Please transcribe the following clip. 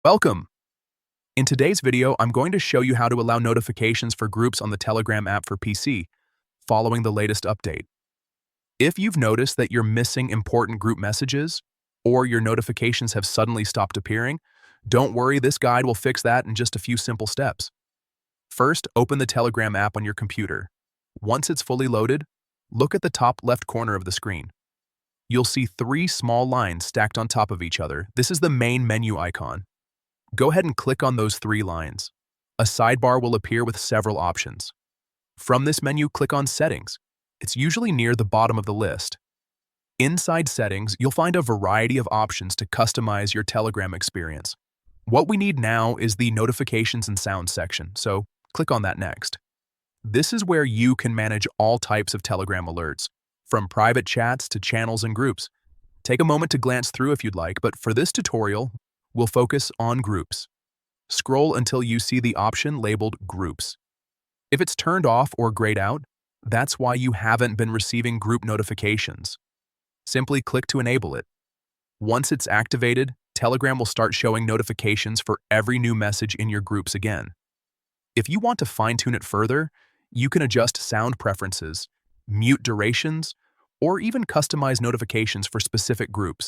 Welcome! In today's video, I'm going to show you how to allow notifications for groups on the Telegram app for PC, following the latest update. If you've noticed that you're missing important group messages, or your notifications have suddenly stopped appearing, don't worry, this guide will fix that in just a few simple steps. First, open the Telegram app on your computer. Once it's fully loaded, look at the top left corner of the screen. You'll see three small lines stacked on top of each other. This is the main menu icon. Go ahead and click on those three lines. A sidebar will appear with several options. From this menu, click on Settings. It's usually near the bottom of the list. Inside Settings, you'll find a variety of options to customize your Telegram experience. What we need now is the Notifications and Sounds section, so click on that next. This is where you can manage all types of Telegram alerts, from private chats to channels and groups. Take a moment to glance through if you'd like, but for this tutorial, we'll focus on groups. Scroll until you see the option labeled Groups. If it's turned off or grayed out, that's why you haven't been receiving group notifications. Simply click to enable it. Once it's activated, Telegram will start showing notifications for every new message in your groups again. If you want to fine-tune it further, you can adjust sound preferences, mute durations, or even customize notifications for specific groups.